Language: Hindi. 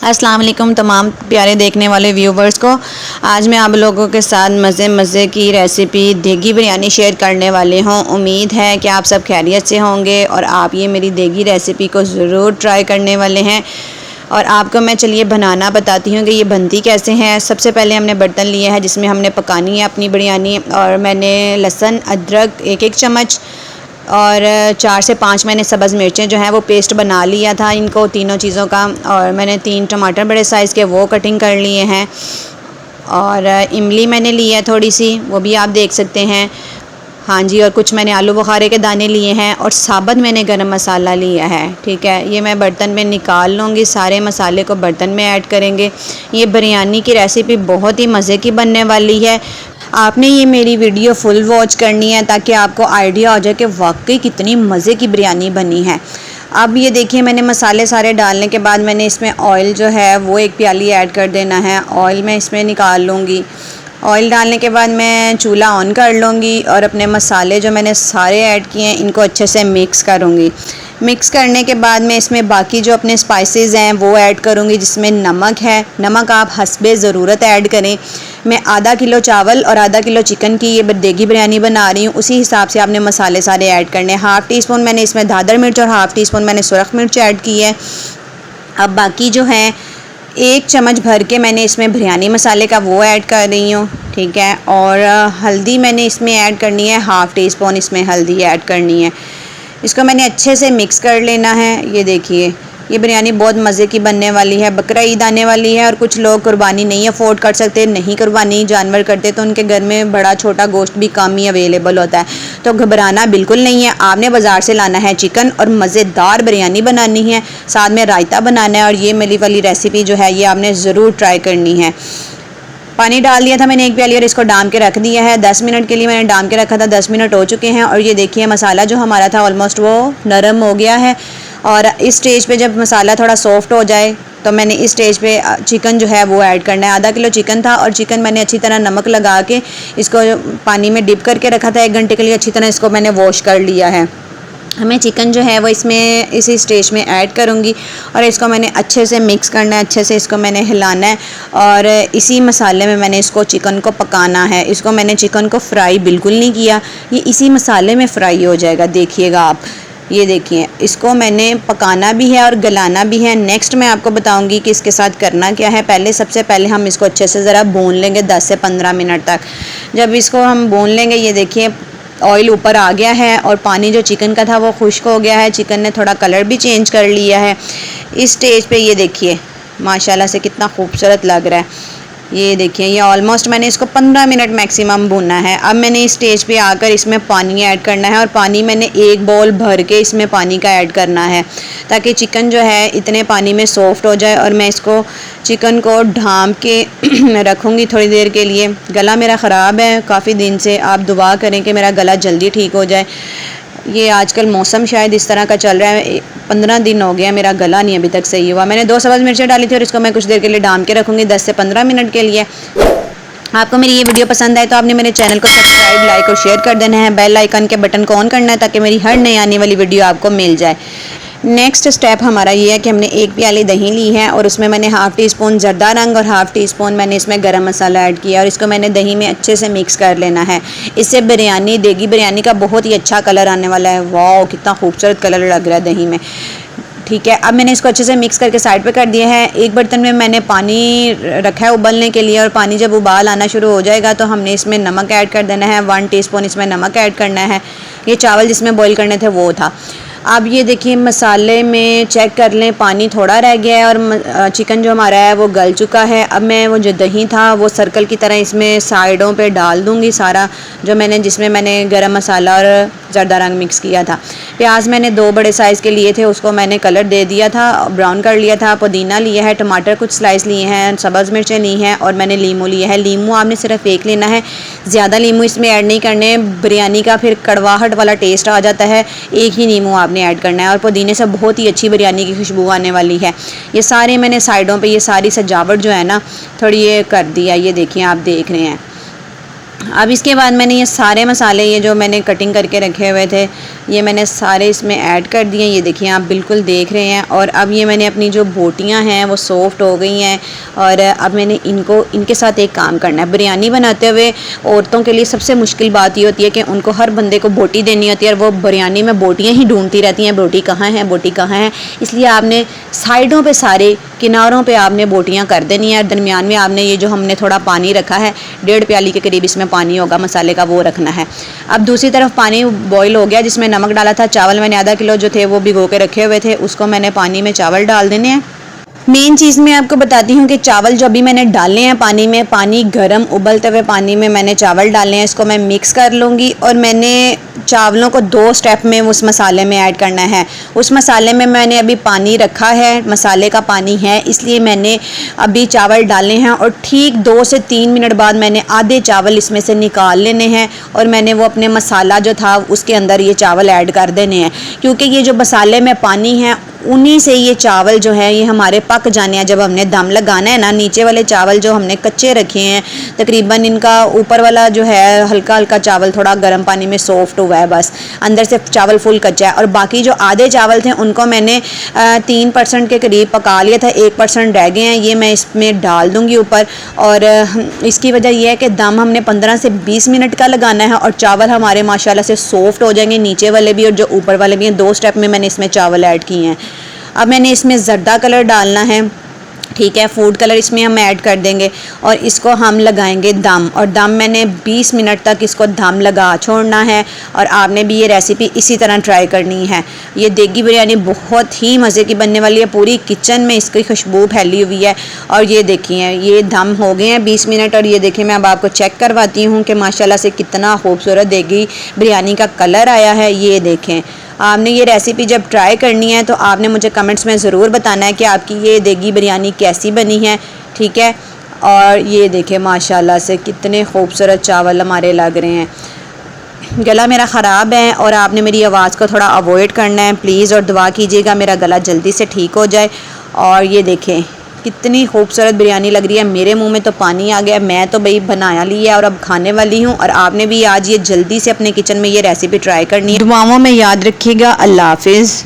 अस्सलाम वालेकुम तमाम प्यारे देखने वाले व्यूवर्स को। आज मैं आप लोगों के साथ मज़े की रेसिपी देगी बिरयानी शेयर करने वाली हूँ। उम्मीद है कि आप सब खैरियत से होंगे और आप ये मेरी देगी रेसिपी को ज़रूर ट्राई करने वाले हैं। और आपको मैं चलिए बनाना बताती हूँ कि ये बनती कैसे हैं। सबसे पहले हमने बर्तन लिया है जिसमें हमने पकानी है अपनी बिरयानी, और मैंने लहसुन अदरक एक चम्मच और 4 से 5 मैंने सब्ज़ मिर्चें जो हैं वो पेस्ट बना लिया था इनको तीनों चीज़ों का। और मैंने 3 टमाटर बड़े साइज़ के वो कटिंग कर लिए हैं। और इमली मैंने ली है थोड़ी सी, वो भी आप देख सकते हैं। हाँ जी, और कुछ मैंने आलू बुखारे के दाने लिए हैं और साबुत मैंने गरम मसाला लिया है। ठीक है, ये मैं बर्तन में निकाल लूँगी, सारे मसाले को बर्तन में ऐड करेंगे। ये बिरयानी की रेसिपी बहुत ही मज़े की बनने वाली है। आपने ये मेरी वीडियो फुल वॉच करनी है ताकि आपको आइडिया हो जाए कि वाकई कितनी मज़े की बिरयानी बनी है। अब ये देखिए, मैंने मसाले सारे डालने के बाद मैंने इसमें ऑयल जो है वो 1 प्याली ऐड कर देना है। ऑयल मैं इसमें निकाल लूँगी। ऑयल डालने के बाद मैं चूल्हा ऑन कर लूँगी और अपने मसाले जो मैंने सारे ऐड किए हैं इनको अच्छे से मिक्स करूँगी। मिक्स करने के बाद मैं इसमें बाकी जो अपने स्पाइसेस हैं वो ऐड करूँगी, जिसमें नमक है। नमक आप हस्बे ज़रूरत ऐड करें। मैं आधा किलो चावल और आधा किलो चिकन की ये देगी बिरयानी बना रही हूँ, उसी हिसाब से आपने मसाले सारे ऐड करने हैं। हाफ़ टी स्पून मैंने इसमें दादर मिर्च और हाफ़ टी स्पून मैंने सुरख मिर्च ऐड की है। अब बाकी जो है 1 चम्मच भर के मैंने इसमें बिरयानी मसाले का वो ऐड कर रही हूँ। ठीक है, और हल्दी मैंने इसमें ऐड करनी है, हाफ़ टी स्पून इसमें हल्दी ऐड करनी है। इसको मैंने अच्छे से मिक्स कर लेना है। ये देखिए, ये बिरयानी बहुत मज़े की बनने वाली है। बकरा ईद आने वाली है और कुछ लोग कुर्बानी नहीं अफोर्ड कर सकते, नहीं कुर्बानी जानवर करते, तो उनके घर में बड़ा छोटा गोश्त भी कम ही अवेलेबल होता है। तो घबराना बिल्कुल नहीं है, आपने बाज़ार से लाना है चिकन और मज़ेदार बिरयानी बनानी है, साथ में रायता बनाना है। और ये मेरी वाली रेसिपी जो है ये आपने ज़रूर ट्राई करनी है। पानी डाल दिया था मैंने 1 प्याली और इसको डाम के रख दिया है। 10 मिनट के लिए मैंने डाम के रखा था, 10 मिनट हो चुके हैं। और ये देखिए, मसाला जो हमारा था ऑलमोस्ट वो नरम हो गया है। और इस स्टेज पे जब मसाला थोड़ा सॉफ्ट हो जाए तो मैंने इस स्टेज पे चिकन जो है वो ऐड करना है। आधा किलो चिकन था और चिकन मैंने अच्छी तरह नमक लगा के इसको पानी में डिप करके रखा था 1 घंटे के लिए। अच्छी तरह इसको मैंने वॉश कर लिया है। मैं चिकन जो है वो इसमें इसी स्टेज में ऐड करूँगी और इसको मैंने अच्छे से मिक्स करना है, अच्छे से इसको मैंने हिलाना है। और इसी मसाले में मैंने इसको चिकन को पकाना है। इसको मैंने चिकन को फ्राई बिल्कुल नहीं किया, ये इसी मसाले में फ्राई हो जाएगा। देखिएगा आप, ये देखिए, इसको मैंने पकाना भी है और गलाना भी है। नेक्स्ट मैं आपको बताऊंगी कि इसके साथ करना क्या है। सबसे पहले हम इसको अच्छे से ज़रा भून लेंगे 10 से 15 मिनट तक। जब इसको हम भून लेंगे, ये देखिए ऑयल ऊपर आ गया है और पानी जो चिकन का था वो खुश्क हो गया है। चिकन ने थोड़ा कलर भी चेंज कर लिया है। इस स्टेज पे ये देखिए माशाल्लाह से कितना खूबसूरत लग रहा है। ये देखिए, ये ऑलमोस्ट मैंने इसको 15 मिनट मैक्सिमम भूनना है। अब मैंने इस स्टेज पे आकर इसमें पानी ऐड करना है और पानी मैंने 1 बाउल भर के इसमें पानी का ऐड करना है ताकि चिकन जो है इतने पानी में सॉफ्ट हो जाए। और मैं इसको चिकन को ढाँप के रखूँगी थोड़ी देर के लिए। गला मेरा ख़राब है काफ़ी दिन से, आप दुआ करें कि मेरा गला जल्दी ठीक हो जाए। ये आजकल मौसम शायद इस तरह का चल रहा है। 15 दिन हो गया मेरा गला नहीं अभी तक सही हुआ। मैंने 2 सब्ज़ मिर्चें डाली थी और इसको मैं कुछ देर के लिए डाम के रखूँगी 10 से 15 मिनट के लिए। आपको मेरी ये वीडियो पसंद आए तो आपने मेरे चैनल को सब्सक्राइब, लाइक और शेयर कर देना है। बेल आइकन के बटन को ऑन करना है ताकि मेरी हर नई आने वाली वीडियो आपको मिल जाए। नेक्स्ट स्टेप हमारा ये है कि हमने 1 प्याली दही ली है और उसमें मैंने हाफ़ टी स्पून ज़रदा रंग और हाफ़ टी स्पून मैंने इसमें गरम मसाला ऐड किया और इसको मैंने दही में अच्छे से मिक्स कर लेना है। इससे बिरयानी, देगी बिरयानी का बहुत ही अच्छा कलर आने वाला है। वाह, कितना खूबसूरत कलर लग रहा है दही में। ठीक है, अब मैंने इसको अच्छे से मिक्स करके साइड पे कर दिया है। एक बर्तन में मैंने पानी रखा है उबलने के लिए और पानी जब उबाल आना शुरू हो जाएगा तो हमने इसमें नमक ऐड कर देना है। 1 टीस्पून इसमें नमक ऐड करना है। ये चावल जिसमें बॉईल करने थे वो था। अब ये देखिए, मसाले में चेक कर लें, पानी थोड़ा रह गया है और चिकन जो हमारा है वो गल चुका है। अब मैं वो जो दही था वो सर्कल की तरह इसमें साइडों पे डाल दूंगी सारा, जो जिसमें मैंने गरम मसाला और ज़रदा रंग मिक्स किया था। प्याज मैंने 2 बड़े साइज़ के लिए थे, उसको मैंने कलर दे दिया था, ब्राउन कर लिया था। पुदीना लिया है, टमाटर कुछ स्लाइस लिए हैं, सब्ज़ मिर्चें ली हैं और मैंने लीमू लिया है। लीमू आपने सिर्फ 1 लेना है, ज़्यादा लीमू इसमें ऐड नहीं करने, बिरयानी का फिर कड़वाहट वाला टेस्ट आ जाता है। 1 ही नींबू आपने ऐड करना है और पुदीने से बहुत ही अच्छी बिरयानी की खुशबू आने वाली है। ये सारे मैंने साइडों पे ये सारी सजावट जो है ना थोड़ी ये कर दिया। ये देखिए, आप देख रहे हैं अब इसके बाद मैंने ये सारे मसाले, ये जो मैंने कटिंग करके रखे हुए थे, ये मैंने सारे इसमें ऐड कर दिए। ये देखिए आप बिल्कुल देख रहे हैं। और अब ये मैंने अपनी जो बोटियां हैं वो सॉफ्ट हो गई हैं। और अब मैंने इनके साथ एक काम करना है। बिरयानी बनाते हुए औरतों के लिए सबसे मुश्किल बात ये होती है कि उनको हर बंदे को बोटी देनी होती है, और वो बिरयानी में बोटियाँ ही ढूंढती रहती हैं, बोटी कहाँ है, बोटी कहाँ है। इसलिए आपने साइडों पर, सारे किनारों पर आपने बोटियाँ कर देनी है। दरमियान में आपने ये जो हमने थोड़ा पानी रखा है, 1.5 प्याली के करीब इसमें पानी होगा मसाले का, वो रखना है। अब दूसरी तरफ पानी बॉईल हो गया, जिसमें नमक डाला था। चावल मैंने आधा किलो जो थे वो भिगो के रखे हुए थे, उसको मैंने पानी में चावल डाल देने हैं। मेन चीज़ मैं आपको बताती हूँ कि चावल जो अभी मैंने डाले हैं पानी में, पानी गर्म उबलते हुए पानी में मैंने चावल डाले हैं। इसको मैं मिक्स कर लूँगी। और मैंने चावलों को 2 स्टेप में उस मसाले में ऐड करना है। उस मसाले में मैंने अभी पानी रखा है, मसाले का पानी है, इसलिए मैंने अभी चावल डाले हैं। और ठीक 2 से 3 मिनट बाद मैंने आधे चावल इसमें से निकाल लेने हैं, और मैंने वो अपने मसाला जो था उसके अंदर ये चावल ऐड कर देने हैं। क्योंकि ये जो मसाले में पानी है उन्हीं से ये चावल जो है ये हमारे पक जाने हैं। जब हमने दम लगाना है ना, नीचे वाले चावल जो हमने कच्चे रखे हैं, तकरीबन इनका ऊपर वाला जो है हल्का हल्का चावल थोड़ा गर्म पानी में सॉफ्ट हुआ है, बस अंदर से चावल फुल कच्चा है। और बाकी जो आधे चावल थे उनको मैंने 3% के करीब पका लिया था, 1% रह गए हैं, ये मैं इसमें डाल दूँगी ऊपर। और इसकी वजह यह है कि दम हमने 15 से 20 मिनट का लगाना है, और चावल हमारे माशाल्लाह से सॉफ्ट हो जाएंगे, नीचे वाले भी और जो ऊपर वाले भी हैं। 2 स्टेप में मैंने इसमें चावल ऐड किए हैं। अब मैंने इसमें ज़र्दा कलर डालना है, ठीक है, फूड कलर इसमें हम ऐड कर देंगे। और इसको हम लगाएंगे दम, और दम मैंने 20 मिनट तक इसको दम लगा छोड़ना है। और आपने भी ये रेसिपी इसी तरह ट्राई करनी है। ये देगी बिरयानी बहुत ही मज़े की बनने वाली है, पूरी किचन में इसकी खुशबू फैली हुई है। और ये देखिए ये दम हो गए हैं 20 मिनट। और ये देखिए मैं अब आपको चेक करवाती हूँ कि माशाल्लाह से कितना खूबसूरत देगी बिरयानी का कलर आया है। ये देखें, आपने ये रेसिपी जब ट्राई करनी है तो आपने मुझे कमेंट्स में ज़रूर बताना है कि आपकी ये देगी बिरयानी कैसी बनी है, ठीक है। और ये देखें माशाल्लाह से कितने खूबसूरत चावल हमारे लग रहे हैं। गला मेरा ख़राब है और आपने मेरी आवाज़ को थोड़ा अवॉइड करना है प्लीज़, और दुआ कीजिएगा मेरा गला जल्दी से ठीक हो जाए। और ये देखें कितनी खूबसूरत बिरयानी लग रही है। मेरे मुंह में तो पानी आ गया, मैं तो भाई बनाया लिया और अब खाने वाली हूँ। और आपने भी आज ये जल्दी से अपने किचन में ये रेसिपी ट्राई करनी है। दुआओं में याद रखिएगा। अल्लाह हाफिज़।